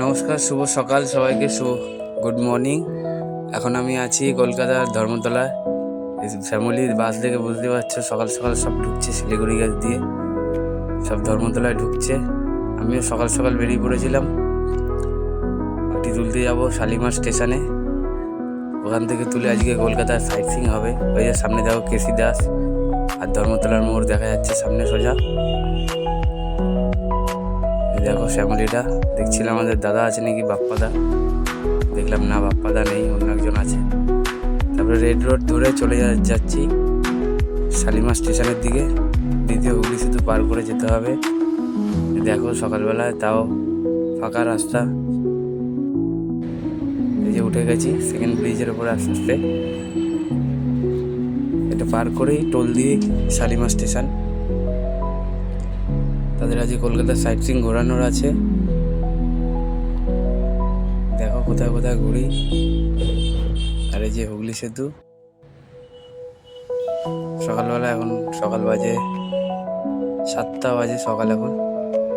নমস্কার, শুভ সকাল সবাইকে, গুড মর্নিং। এখন আমি আছি কলকাতার ধর্মতলায়। ফ্যামিলির বাস দেখে বুঝতে পারছো, সকাল সকাল সব ঢুকছে শিলিগুড়ি গেট দিয়ে, সব ধর্মতলায় ঢুকছে। আমিও সকাল সকাল বেরিয়ে পড়েছিলাম, পাটি তুলতে যাব শালিমার স্টেশনে। ওখান থেকে তুলে আজকে কলকাতার সাইট সিইং হবে। ওই যে সামনে দেখো কেসি দাস আর ধর্মতলার মোড় দেখা যাচ্ছে সামনে সোজা। দেখো ফ্যামিলিটা, দেখছিলাম আমাদের দাদা আছে নাকি, বাপ্পাদা। দেখলাম না, বাপ্পাদা নেই, অন্য একজন আছে। তারপরে রেড রোড ধরে চলে যাচ্ছি শালিমার স্টেশনের দিকে। দ্বিতীয় হুগলি সেতু পার করে যেতে হবে। দেখো সকালবেলায় তাও ফাঁকা রাস্তা। এই যে উঠে গেছি সেকেন্ড ব্রিজের উপরে আস্তে আস্তে। এটা পার করেই টোল দিয়ে শালিমার স্টেশন। তাদের আজকে কলকাতার সাইট সিইং ঘোরানোর আছে। দেখো কোথায় কোথায় ঘুরি। আর এই যে হুগলি সেতু। সকালবেলা, এখন সকাল বাজে 7টা বাজে সকাল। এখন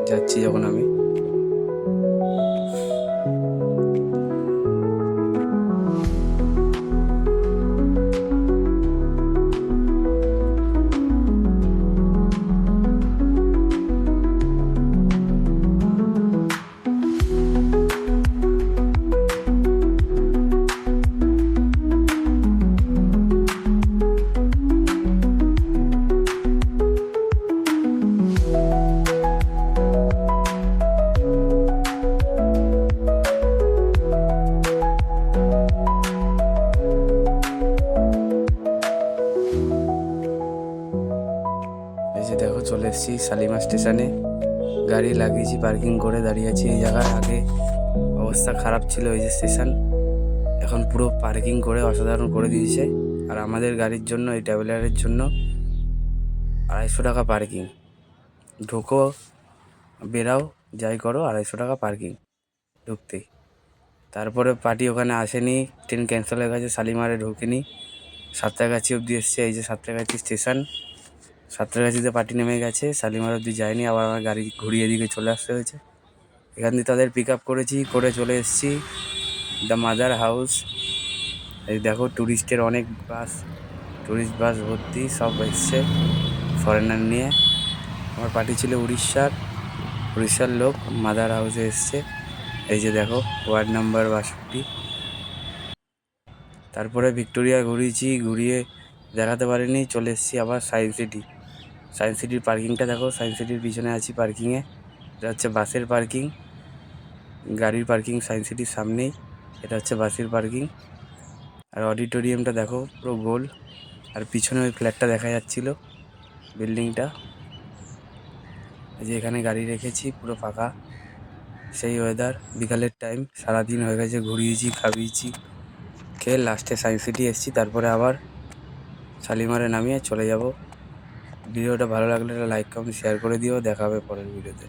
যাচ্ছি যখন আমি। এই যে দেখো চলে এসেছি শালিমার স্টেশনে। গাড়ি লাগিয়েছি, পার্কিং করে দাঁড়িয়ে আছি এই জায়গায়। আগে অবস্থা খারাপ ছিল এই যে স্টেশন, এখন পুরো পার্কিং করে অসাধারণ করে দিয়েছে। আর আমাদের গাড়ির জন্য, এই ট্রাভেলারের জন্য 250 টাকা পার্কিং। ঢোকো বেরাও যাই করো, 250 টাকা পার্কিং ঢুকতেই। তারপরে পার্টি ওখানে আসেনি, ট্রেন ক্যান্সেল হয়ে গেছে, শালিমারে ঢোকেনি। সাঁতরাগাছি অবধি এসছে। এই যে সাঁতরাগাছি স্টেশন, সাঁতরাগাছিতে পার্টি নেমে গেছে, শালিমার অবধি যায়নি। আবার আমার গাড়ি ঘুরিয়ে দিকে চলে আসতে হয়েছে। এখান থেকে তাদের পিক আপ করেছি, করে চলে এসেছি দ্য মাদার হাউস। এই দেখো ট্যুরিস্টের অনেক বাস, ট্যুরিস্ট বাস ভর্তি, সব এসছে ফরেনার নিয়ে। আমার পার্টি ছিল উড়িষ্যার লোক, মাদার হাউসে এসছে। এই যে দেখো ওয়ার্ড নাম্বার 62। তারপরে ভিক্টোরিয়া ঘুরিয়েছি, ঘুরিয়ে দেখাতে পারিনি, চলে এসেছি আবার সায়েন্স সিটি। সায়েন্স সিটির পার্কিংটা দেখো, সায়েন্স সিটির পিছনে আছি পার্কিংয়ে। এটা হচ্ছে বাসের পার্কিং, গাড়ির পার্কিং সায়েন্স সিটির সামনেই। এটা হচ্ছে বাসের পার্কিং। আর অডিটোরিয়ামটা দেখো পুরো গোল। আর পিছনে ওই ফ্ল্যাটটা দেখা যাচ্ছিল, বিল্ডিংটা। যে এখানে গাড়ি রেখেছি, পুরো ফাঁকা। সেই ওয়েদার, বিকালের টাইম, সারাদিন হয়ে গেছে, ঘুরিয়েছি, খাবিয়েছি, খেয়ে লাস্টে সায়েন্স সিটি এসেছি। তারপরে আবার শালিমারে নামিয়ে চলে যাব। ভিডিওটা ভালো লাগলে একটা লাইক কমেন্ট শেয়ার করে দিও। দেখা হবে পরের ভিডিওতে।